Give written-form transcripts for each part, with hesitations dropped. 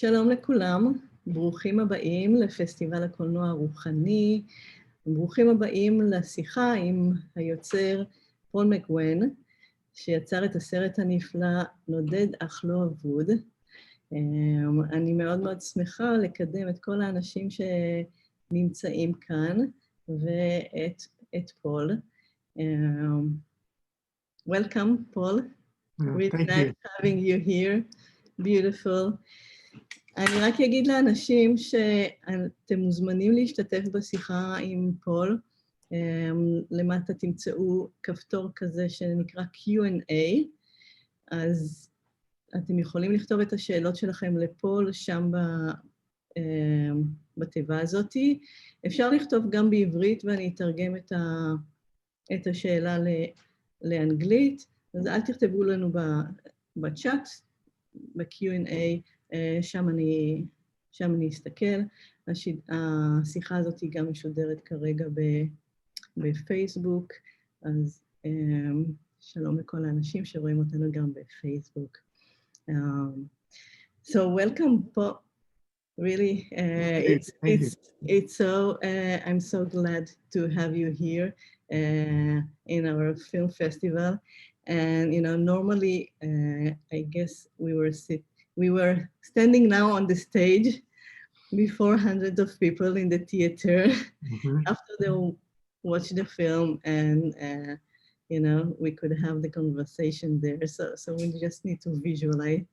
שלום לכולם, ברוכים הבאים לפסטיבל הקולנוע רוחני, ברוכים הבאים לשיחה עם היוצר מק'גוון, שיצר את הסרט הנפלא נודד אך לא אבוד. אני מאוד מאוד שמחה לקדם את כל האנשים שנמצאים כאן, ואת פול. Welcome, Paul. Really nice having you here. Beautiful. אני רק אגיד לאנשים שאתם מוזמנים להשתתף בשיחה עם פול. למטה תמצאו כפתור כזה שנקרא Q&A, אז אתם יכולים לכתוב את השאלות שלכם לפול שם בתיבה הזאת. אפשר לכתוב גם בעברית ואני אתרגם את השאלה לאנגלית, אז אל תכתבו לנו בצ'אט, ב-Q&A, שם אני אסתכל. השיחה הזאת היא גם משודרת כרגע בפייסבוק, אז שלום לכל האנשים שרואים אותנו גם בפייסבוק. So welcome, Paul. Really, I'm so glad to have you here in our film festival. And you know, normally, I guess we were standing now on the stage before hundreds of people in the theater after they watch the film, and you know, we could have the conversation there. So we just need to visualize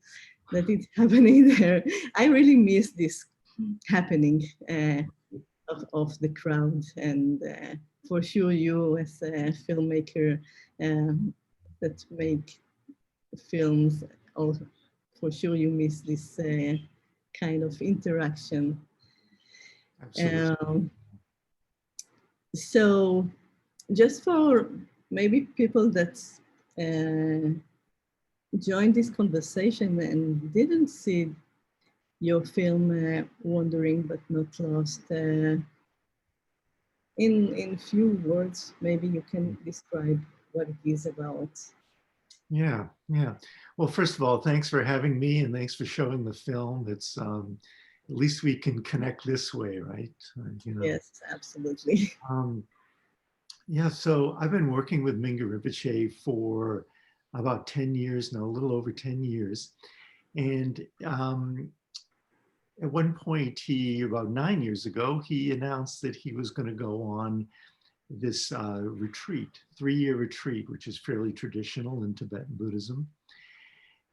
that it's happening there. I really miss this happening of the crowd, and for sure you as a filmmaker that make films, also for sure you miss this kind of interaction. Absolutely. So just for maybe people that joined this conversation and didn't see your film Wandering But Not Lost, in few words, maybe you can describe what it is about. Yeah. Well, first of all, thanks for having me and thanks for showing the film. It's at least we can connect this way, right? You know. Yes, absolutely. Yeah, so I've been working with Minger Rinpoche for about 10 years now, a little over 10 years. And at one point, about 9 years ago, he announced that he was going to go on this retreat, 3-year retreat, which is fairly traditional in Tibetan Buddhism.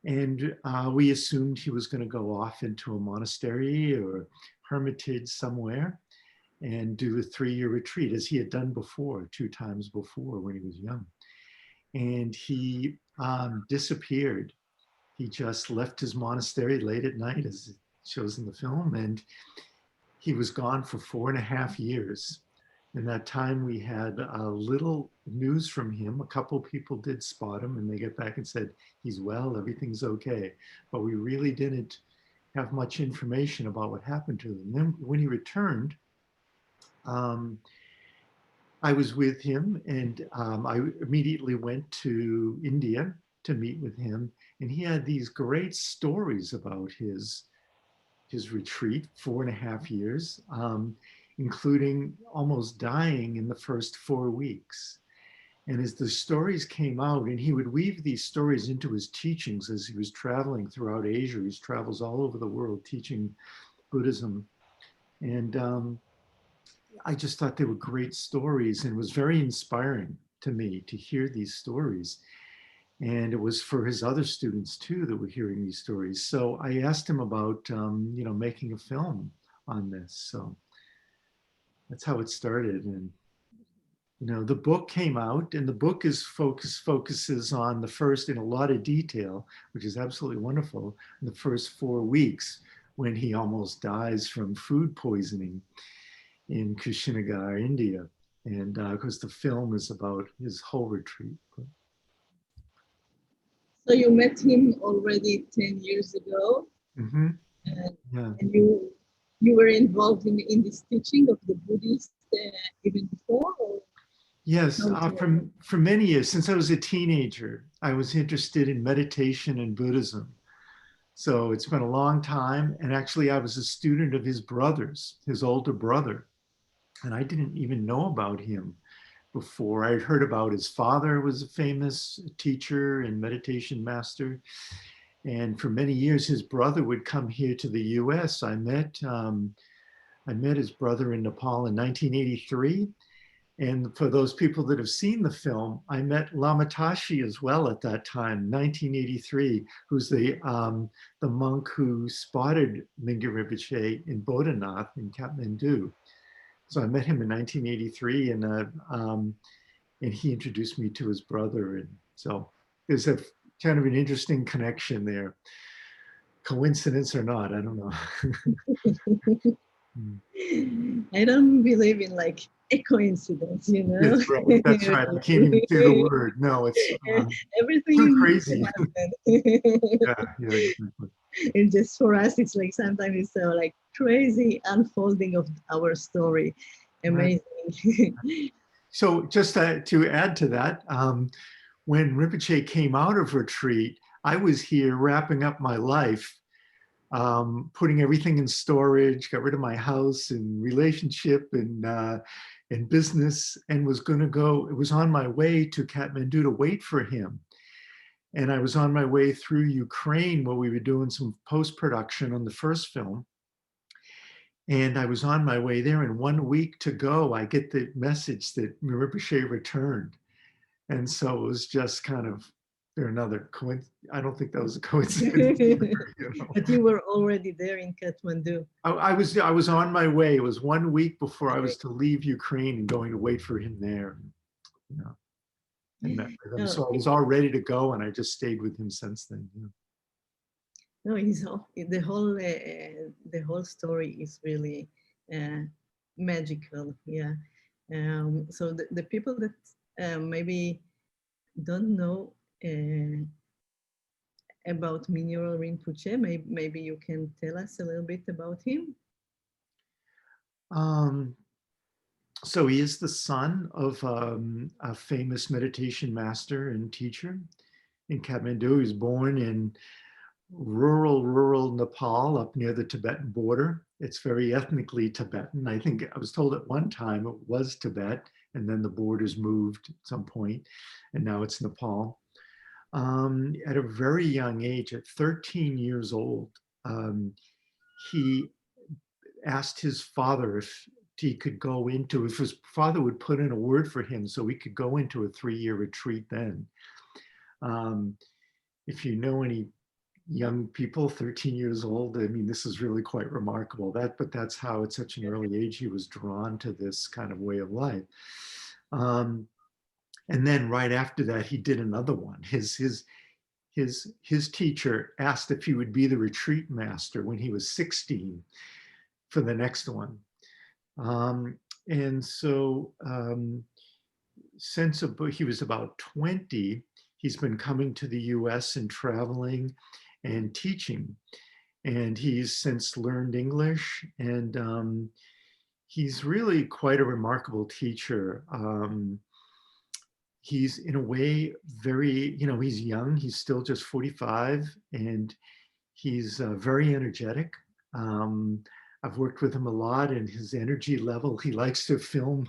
And we assumed he was going to go off into a monastery or hermitage somewhere and do a 3-year retreat, as he had done before, 2 times before when he was young. And he disappeared. He just left his monastery late at night, as it shows in the film, and he was gone for 4.5 years. In that time, we had little news from him. A couple people did spot him, and they get back and said, he's well, everything's okay. But we really didn't have much information about what happened to him. Then when he returned, I was with him, and I immediately went to India to meet with him. And he had these great stories about his retreat, 4.5 years, including almost dying in the first 4 weeks. And as the stories came out, and he would weave these stories into his teachings as he was traveling throughout Asia. He travels all over the world teaching Buddhism. And I just thought they were great stories, and it was very inspiring to me to hear these stories. And it was for his other students too that were hearing these stories. So I asked him about, you know, making a film on this. So that's how it started. And, you know, the book came out, and the book is focuses on the first, in a lot of detail, which is absolutely wonderful, in the first 4 weeks when he almost dies from food poisoning in Kushinagar, India. And because the film is about his whole retreat. So you met him already 10 years ago, and you were involved in this teaching of the Buddhists even before? Or? Yes, for many years. Since I was a teenager, I was interested in meditation and Buddhism. So it's been a long time. And actually, I was a student of his brother's, his older brother. And I didn't even know about him before. I'd heard about his father was a famous teacher and meditation master. And for many years, his brother would come here to the US. I met his brother in Nepal in 1983. And for those people that have seen the film, I met Lama Tashi as well at that time, 1983, who's the monk who spotted Minger Rinpoche in Bodhanath in Kathmandu. So I met him in 1983, and he introduced me to his brother. And so there's a kind of an interesting connection there. Coincidence or not, I don't know. I don't believe in like a coincidence, you know. That's right. That's right. I can't even say the word. No, it's too Everything crazy. Yeah, yeah, exactly. and just for us, it's like sometimes it's so like crazy unfolding of our story. Right. Amazing. So just to add to that, when Rinpoche came out of retreat, I was here wrapping up my life, putting everything in storage, got rid of my house and relationship and business, and was going to go. It was on my way to Kathmandu to wait for him. And I was on my way through Ukraine where we were doing some post-production on the first film. And I was on my way there, and 1 week to go, I get the message that Rinpoche returned. And so it was just kind of another coincidence. I don't think that was a coincidence either, you know. But you were already there in Kathmandu. I was on my way. It was 1 week before I was to leave Ukraine and going to wait for him there. You know, and met with him. So I was all ready to go, and I just stayed with him since then. Yeah. No, the whole story is really magical. Yeah. So the people that maybe don't know about Minger Rinpoche, maybe you can tell us a little bit about him. So he is the son of a famous meditation master and teacher in Kathmandu. He was born in rural Nepal up near the Tibetan border. It's very ethnically Tibetan. I think I was told at one time it was Tibet, and then the borders moved at some point, and now it's Nepal. At a very young age, at 13 years old, he asked his father if he could go into, if his father would put in a word for him so he could go into a 3-year retreat then. If you know any young people, 13 years old, I mean, this is really quite remarkable. But that's how at such an early age he was drawn to this kind of way of life. And then right after that, he did another one. His teacher asked if he would be the retreat master when he was 16 for the next one. And so since he was about 20, he's been coming to the US and traveling and teaching. And he's since learned English, and he's really quite a remarkable teacher. He's in a way very, he's young, he's still just 45, and he's very energetic. I've worked with him a lot, and his energy level, he likes to film.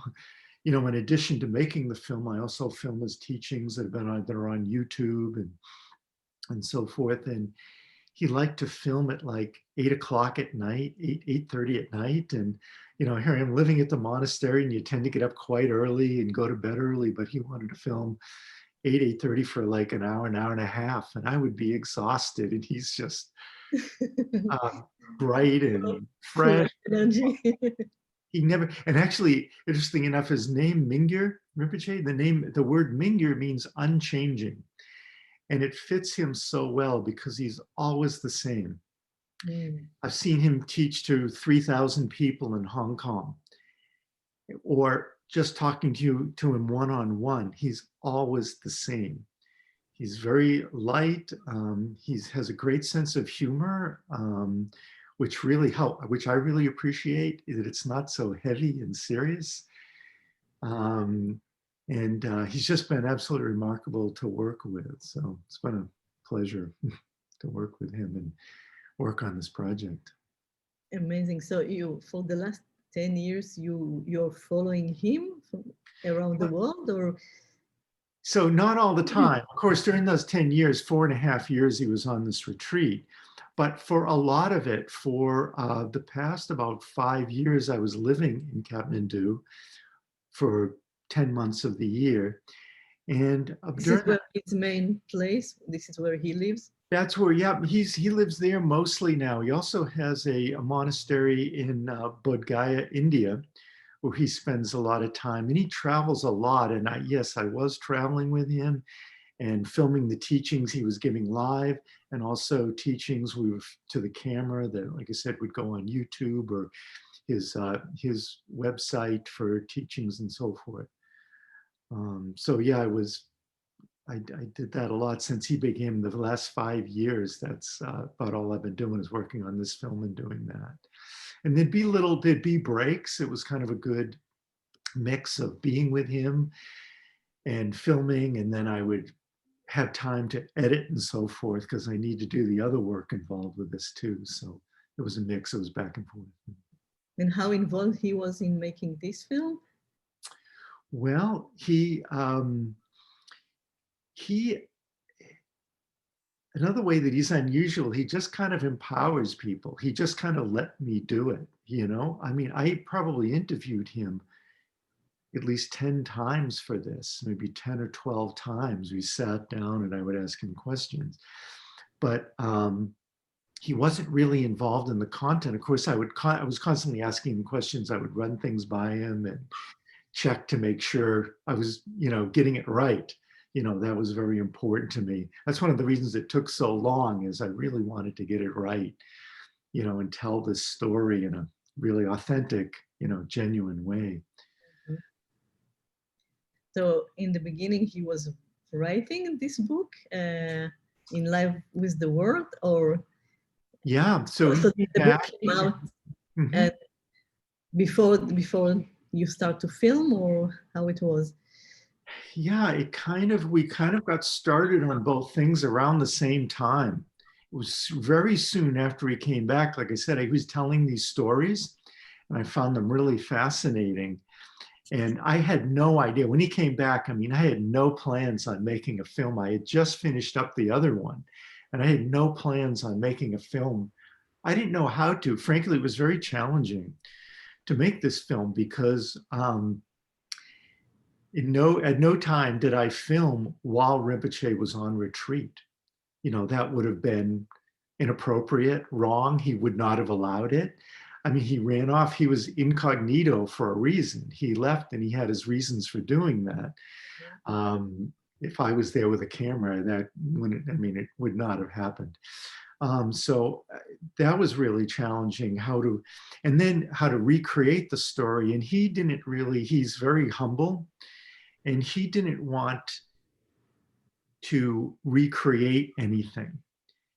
In addition to making the film, I also film his teachings that are on YouTube and so forth. And he liked to film at like 8 o'clock at night, 8:30 at night. And, here I am living at the monastery, and you tend to get up quite early and go to bed early, but he wanted to film 8:30 for like an hour and a half. And I would be exhausted, and he's just bright and fresh. He never, and actually, interesting enough, his name, Minger Rinpoche, the word Minger means unchanging. And it fits him so well because he's always the same. I've seen him teach to 3,000 people in Hong Kong, or just talking to him one-on-one. He's always the same. He's very light. He has a great sense of humor, which I really appreciate, that it's not so heavy and serious. And he's just been absolutely remarkable to work with. So it's been a pleasure to work with him and work on this project. Amazing. So you, for the last 10 years, you're following him around the world, or? So not all the time. Of course, during those 10 years, 4.5 years, he was on this retreat. But for a lot of it, for the past about 5 years, I was living in Kathmandu for 10 months of the year. And this is where his main place, this is where he lives? That's where, yeah, he lives there mostly now. He also has a monastery in Bodh Gaya, India, where he spends a lot of time, and he travels a lot. And yes, I was traveling with him and filming the teachings he was giving live, and also teachings to the camera that, like I said, would go on YouTube or his website for teachings and so forth. So yeah, I did that a lot since he began. The last 5 years, that's about all I've been doing, is working on this film and doing that. And there'd be breaks. It was kind of a good mix of being with him and filming, and then I would have time to edit and so forth, because I need to do the other work involved with this too. So it was a mix. It was back and forth. And how involved he was in making this film? Well, another way that he's unusual, he just kind of empowers people. He just kind of let me do it, you know? I mean, I probably interviewed him at least 10 times for this, maybe 10 or 12 times. We sat down and I would ask him questions. But he wasn't really involved in the content. Of course, I was constantly asking him questions. I would run things by him and check to make sure I was, getting it right. That was very important to me. That's one of the reasons it took so long, is I really wanted to get it right, and tell this story in a really authentic, genuine way. So in the beginning, he was writing this book in live with the world, or? Yeah, so the book came out and before you start to film, or how it was? Yeah, we kind of got started on both things around the same time. It was very soon after he came back. Like I said, he was telling these stories and I found them really fascinating. And I had no idea when he came back. I mean, I had no plans on making a film. I had just finished up the other one and I had no plans on making a film. I didn't know how to. Frankly, it was very challenging to make this film because at no time did I film while Rinpoche was on retreat. That would have been inappropriate, wrong. He would not have allowed it. I mean, he ran off. He was incognito for a reason. He left and he had his reasons for doing that. If I was there with a camera, it would not have happened. So that was really challenging, how to recreate the story. And he's very humble. And he didn't want to recreate anything.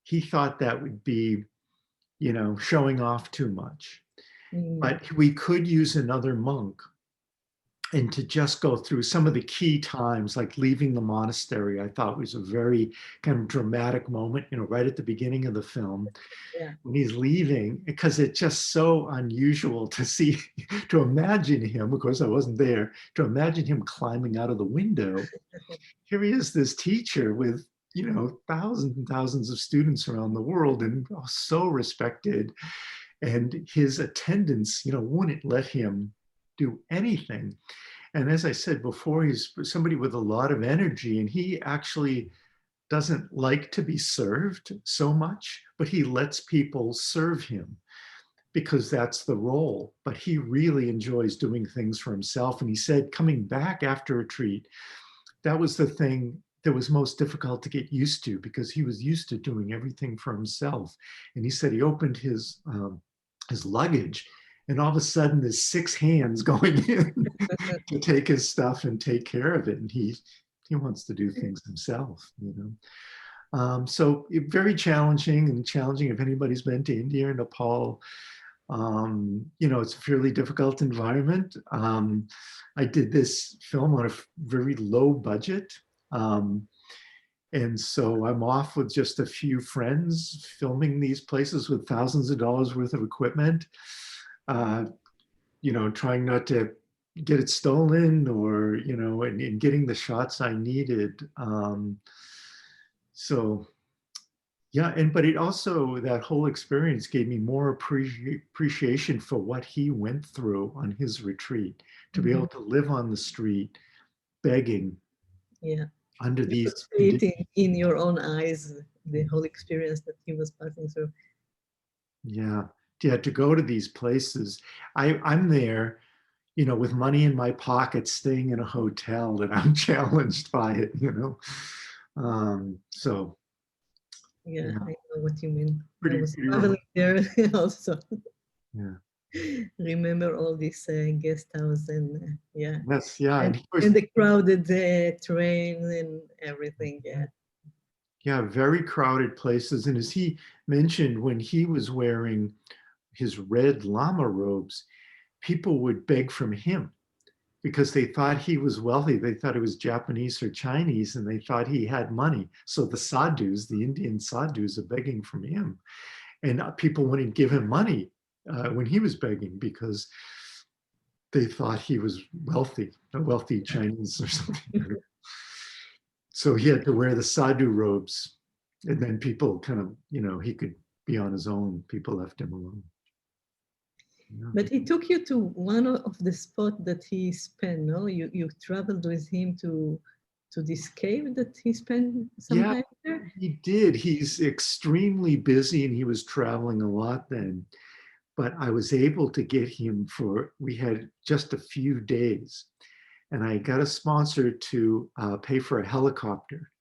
He thought that would be, showing off too much. But we could use another monk and to just go through some of the key times, like leaving the monastery, I thought was a very kind of dramatic moment, right at the beginning of the film. Yeah. When he's leaving, because it's just so unusual to imagine him, of course I wasn't there, to imagine him climbing out of the window. Here he is, this teacher with, thousands and thousands of students around the world, and so respected. And his attendants, wouldn't let him do anything. And as I said before, he's somebody with a lot of energy, and he actually doesn't like to be served so much, but he lets people serve him because that's the role. But he really enjoys doing things for himself. And he said, coming back after retreat, that was the thing that was most difficult to get used to, because he was used to doing everything for himself. And he said he opened his luggage, and all of a sudden there's 6 hands going in to take his stuff and take care of it. And he wants to do things himself, So very challenging if anybody's been to India or Nepal. It's a fairly difficult environment. I did this film on a very low budget. And so I'm off with just a few friends filming these places with thousands of dollars worth of equipment, you know, trying not to get it stolen or, you know, and getting the shots I needed. So yeah, but it also, that whole experience gave me more appreciation for what he went through on his retreat, to be able to live on the street begging under these conditions. In your own eyes, the whole experience that he was passing through. Yeah, to go to these places. I'm there, you know, with money in my pocket, staying in a hotel, and I'm challenged by it, you know. So yeah, I know what you mean. Pretty, I was traveling there also. Yeah. Remember all these guest house and yeah. Yes, yeah, and the crowded train and everything. Yeah. Yeah, very crowded places. And as he mentioned, when he was wearing his red lama robes, people would beg from him because they thought he was wealthy. They thought he was Japanese or Chinese, and they thought he had money. So the sadhus, the Indian sadhus, are begging from him. And people wouldn't give him money when he was begging because they thought he was wealthy, a wealthy Chinese or something. So he had to wear the sadhu robes. And then people kind of, you know, he could be on his own. People left him alone. Yeah. But he took you to one of the spots that he spent, no? You traveled with him to this cave that he spent some time there? He did. He's extremely busy and he was traveling a lot then. But I was able to get him we had just a few days. And I got a sponsor to pay for a helicopter.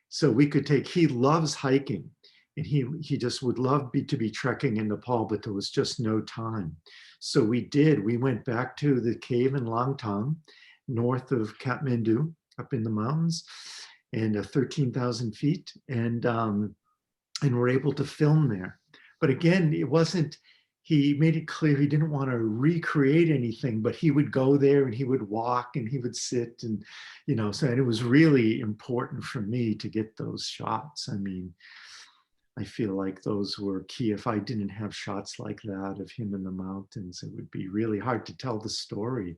So we could he loves hiking. And he just would love to be trekking in Nepal, but there was just no time. So we went back to the cave in Langtang, north of Kathmandu, up in the mountains, and 13,000 feet. And we're able to film there. But again, he made it clear he didn't want to recreate anything, but he would go there and he would walk and he would sit and, you know, so, and it was really important for me to get those shots. I mean, I feel like those were key. If I didn't have shots like that of him in the mountains, it would be really hard to tell the story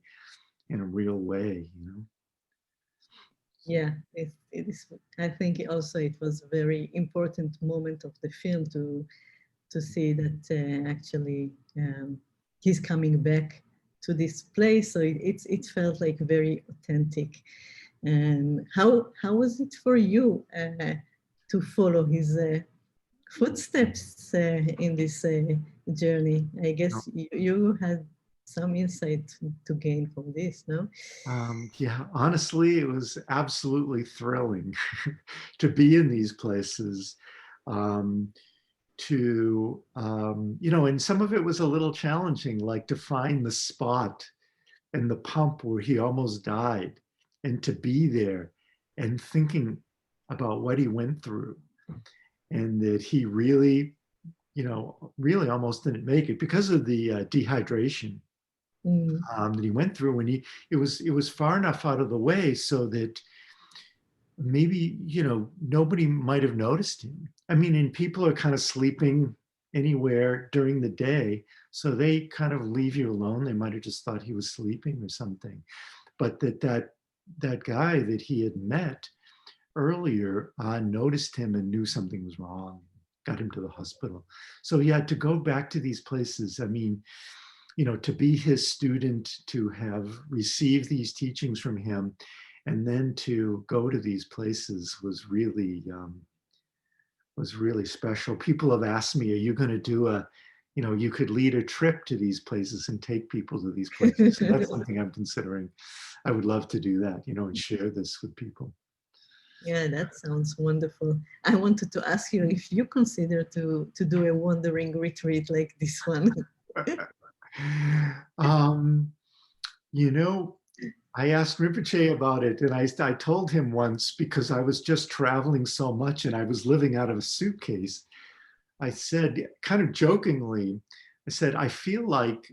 in a real way, you know? Yeah, it is. I think also it was a very important moment of the film to see that actually he's coming back to this place. So it felt like very authentic. And how was it for you to follow his footsteps in this journey? I guess you had some insight to gain from this, no? Yeah, honestly, it was absolutely thrilling to be in these places. You know, and some of it was a little challenging, like to find the spot and the pump where he almost died, and to be there and thinking about what he went through, and that he really, you know, really almost didn't make it because of the dehydration that he went through. When it was far enough out of the way so that maybe, you know, nobody might have noticed him. I mean, and people are kind of sleeping anywhere during the day, so they kind of leave you alone. They might have just thought he was sleeping or something. But that guy that he had met earlier noticed him and knew something was wrong, got him to the hospital. So yeah, to go back to these places, I mean, you know, to be his student, to have received these teachings from him, and then to go to these places was really special. People have asked me, are you going to do you know, you could lead a trip to these places and take people to these places. So that's something I'm considering. I would love to do that, you know, and share this with people. Yeah, that sounds wonderful. I wanted to ask you if you consider to do a wandering retreat like this one. You know, I asked Rinpoche about it, and I told him once, because I was just traveling so much and I was living out of a suitcase. I said, kind of jokingly, I said, I feel like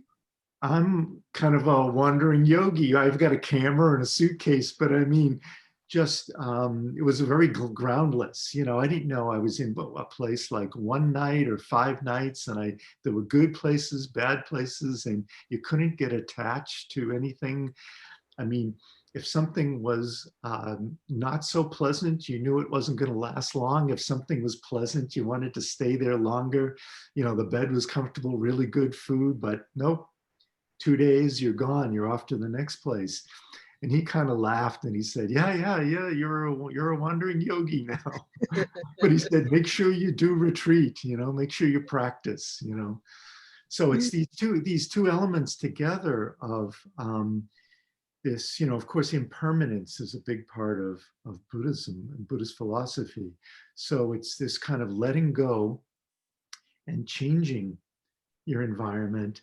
I'm kind of a wandering yogi. I've got a camera and a suitcase, but I mean, just, it was very groundless. You know, I didn't know I was in a place like one night or 5 nights, and there were good places, bad places, and you couldn't get attached to anything. I mean, if something was not so pleasant, you knew it wasn't going to last long. If something was pleasant, you wanted to stay there longer. You know, the bed was comfortable, really good food, but nope, 2 days, you're gone, you're off to the next place. And he kind of laughed and he said, yeah, you're a wandering yogi now. But he said, make sure you do retreat, you know, make sure you practice, you know. So it's these two elements together of this, you know, of course, impermanence is a big part of Buddhism and Buddhist philosophy. So it's this kind of letting go and changing your environment,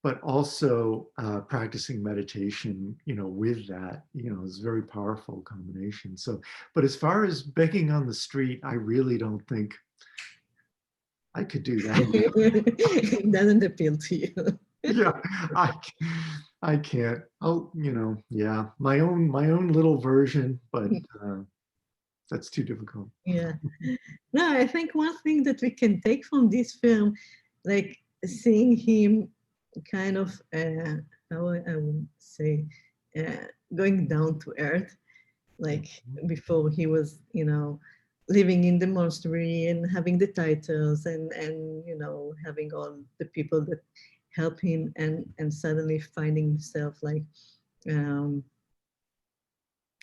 but also practicing meditation, you know, with that, you know, is a very powerful combination. So, but as far as begging on the street, I really don't think I could do that. It doesn't appeal to you. Yeah, I can't. Oh, you know, yeah, my own little version, but that's too difficult. Yeah. No, I think one thing that we can take from this film, like seeing him kind of, how I would say, going down to earth, like before he was, you know, living in the monastery and having the titles and you know, having all the people that help him, and suddenly finding himself like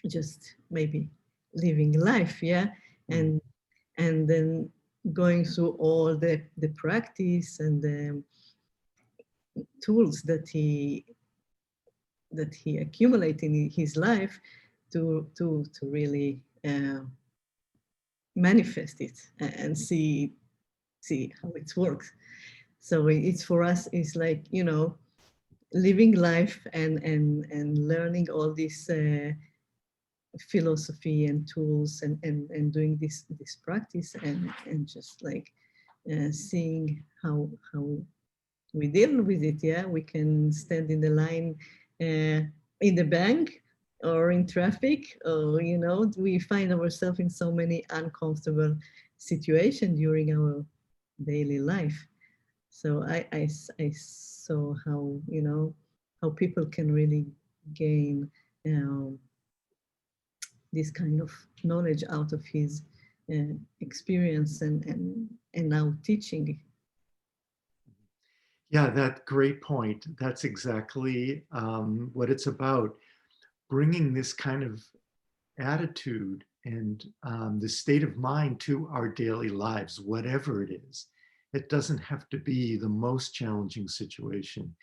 just maybe living life, yeah, and then going through all the practice and the tools that he accumulated in his life to really manifest it and see how it works. So it's for us, it's like, you know, living life and learning all this philosophy and tools and doing this practice and just like seeing how we deal with it. Yeah, we can stand in the line in the bank or in traffic, or, you know, we find ourselves in so many uncomfortable situations during our daily life. So I saw how, you know, how people can really gain this kind of knowledge out of his experience and now teaching. Yeah, that great point. That's exactly what it's about. Bringing this kind of attitude and the state of mind to our daily lives, whatever it is. It doesn't have to be the most challenging situation.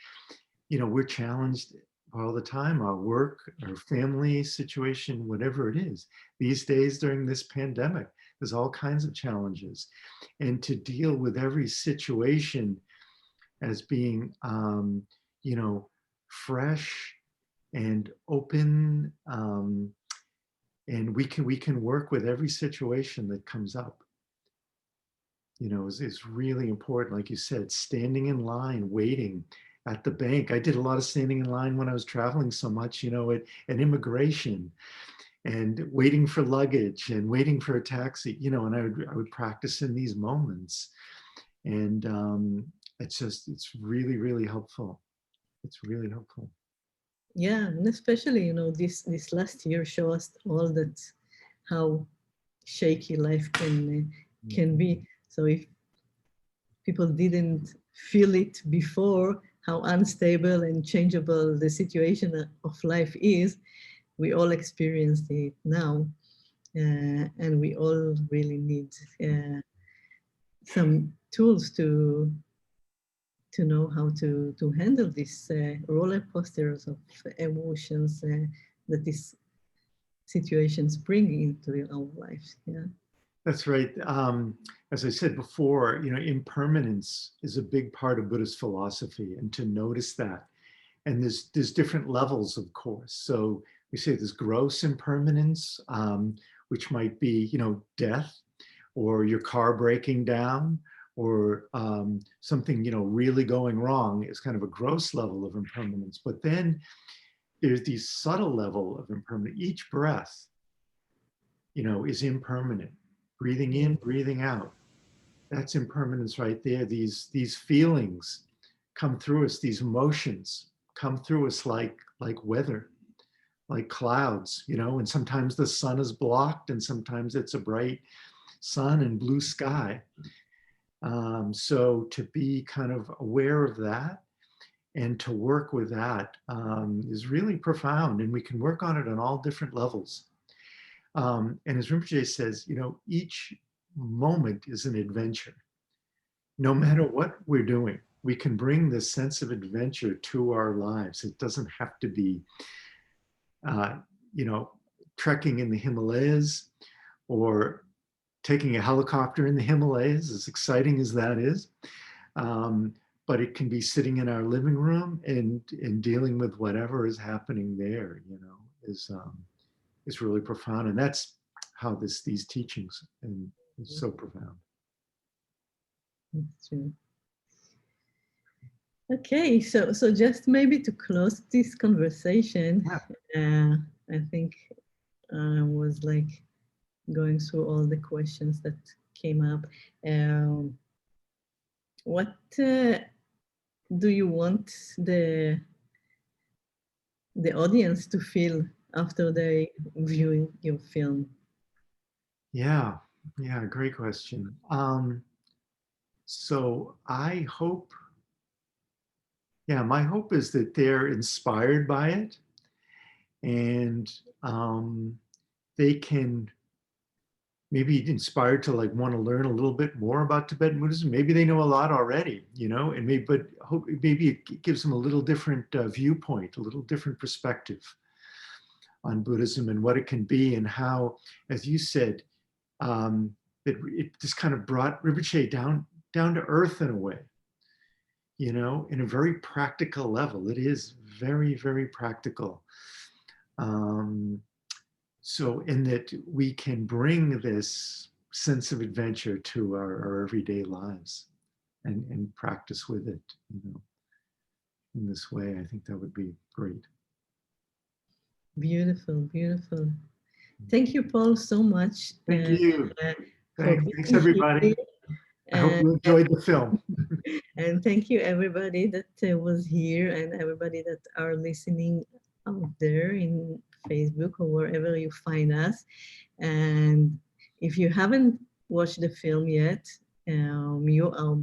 You know, we're challenged all the time, our work, our family situation, whatever it is. These days during this pandemic, there's all kinds of challenges. And to deal with every situation as being, you know, fresh and open, and we can work with every situation that comes up. You know, is really important. Like you said, standing in line, waiting at the bank. I did a lot of standing in line when I was traveling so much, you know, at immigration, and waiting for luggage and waiting for a taxi, you know, and I would practice in these moments. And it's really, really helpful. It's really helpful. Yeah, and especially, you know, this last year showed us all that how shaky life can be. So if people didn't feel it before, how unstable and changeable the situation of life is, we all experienced it now, and we all really need some tools to know how to handle these roller coasters of emotions that these situations bring into our lives. Yeah. That's right. As I said before, you know, impermanence is a big part of Buddhist philosophy, and to notice that. And there's different levels, of course. So we say there's gross impermanence, which might be, you know, death, or your car breaking down, or something, you know, really going wrong is kind of a gross level of impermanence. But then there's the subtle level of impermanence. Each breath is impermanent. Breathing in, breathing out. That's impermanence right there. These feelings come through us, these emotions come through us like weather, like clouds, and sometimes the sun is blocked and sometimes it's a bright sun and blue sky. So to be kind of aware of that and to work with that is really profound, and we can work on it on all different levels. And as Rinpoche says, each moment is an adventure. No matter what we're doing, we can bring this sense of adventure to our lives. It doesn't have to be, trekking in the Himalayas or taking a helicopter in the Himalayas, as exciting as that is. But it can be sitting in our living room and dealing with whatever is happening there, is really profound. And that's how these teachings is so profound. That's true. Okay, so just maybe to close this conversation, I think I was like going through all the questions that came up. What do you want the audience to feel after they viewing your film? Yeah, great question. So I hope, my hope is that they're inspired by it, and they can maybe inspired to want to learn a little bit more about Tibetan Buddhism. Maybe they know a lot already, and maybe it gives them a little different viewpoint, a little different perspective on Buddhism and what it can be, and how, as you said, that it just kind of brought Rinpoche down to earth in a way, in a very practical level. It is very, very practical. So in that we can bring this sense of adventure to our everyday lives and practice with it, in this way. I think that would be great. Beautiful, beautiful. Thank you, Paul, so much. Thank you. Thanks, everybody. I hope you enjoyed the film. And thank you, everybody that was here and everybody that are listening out there in Facebook or wherever you find us. And if you haven't watched the film yet, you are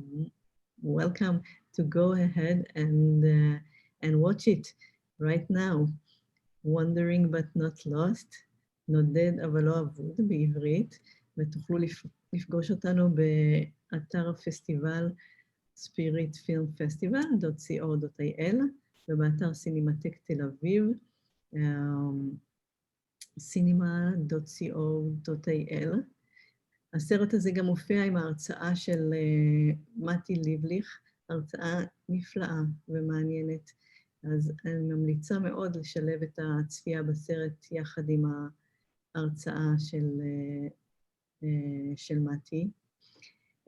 welcome to go ahead and watch it right now. Wandering but not lost, נודד אבל לא אבוד בעברית, ותוכלו לפגוש אותנו באתר הפסטיבל spiritfilmfestival.co.il ובאתר סינמטק תל אביב, cinema.co.il. הסרט הזה גם מופיע עם ההרצאה של מתי ליבליך, הרצאה נפלאה ומעניינת. אז אני ממליצה מאוד לשלב את הצפייה בסרט יחד עם ההרצאה של מתי.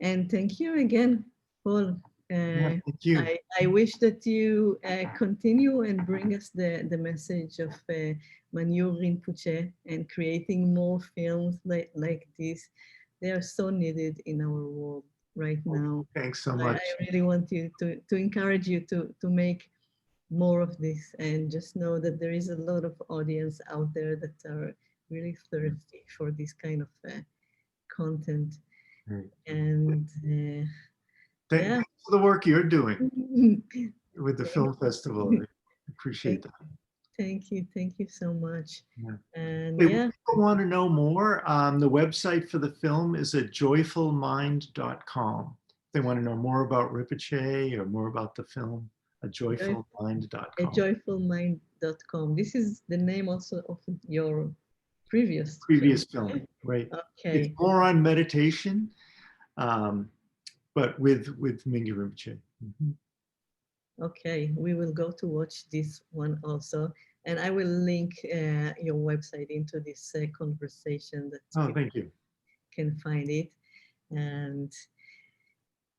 And thank you again, Paul. Thank you. I wish that you continue and bring us the message of Minger Rinpoche and creating more films like this. They are so needed in our world right now. Thanks so much. I really want you to encourage you to make more of this, and just know that there is a lot of audience out there that are really thirsty for this kind of content. Right. And thanks for the work you're doing with the film festival. I appreciate that. Thank you so much. Yeah. And if people want to know more, the website for the film is at joyfulmind.com. If they want to know more about Rinpoche or more about the film, at joyfulmind.com. At joyfulmind.com. This is the name also of your previous film, right? Okay. It's more on meditation, but with Minger Rinpoche. Mm-hmm. Okay, we will go to watch this one also, and I will link your website into this conversation that thank you. Can find it. And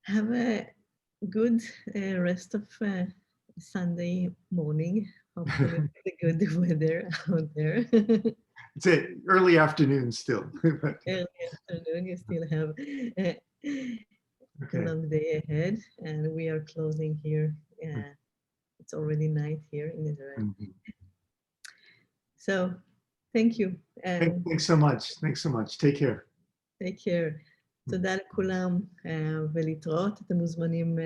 have a good rest of Sunday morning. Hopefully with the good weather out there. It's an early afternoon still. But, Early afternoon, you still have a okay. long day ahead, and we are closing here. It's already night here in Israel. Mhm. So, thank you, and Thanks so much. Thanks so much. Take care. take care. תודה לכולם, ולהתראות. אתם מוזמנים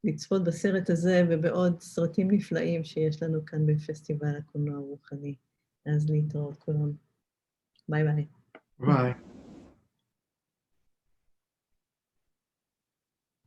לצפות בסרט הזה ובעוד סרטים נפלאים שיש לנו כאן בפסטיבל הקולנוע הרוחני. אז להתראות כולם. ביי ביי. Bye.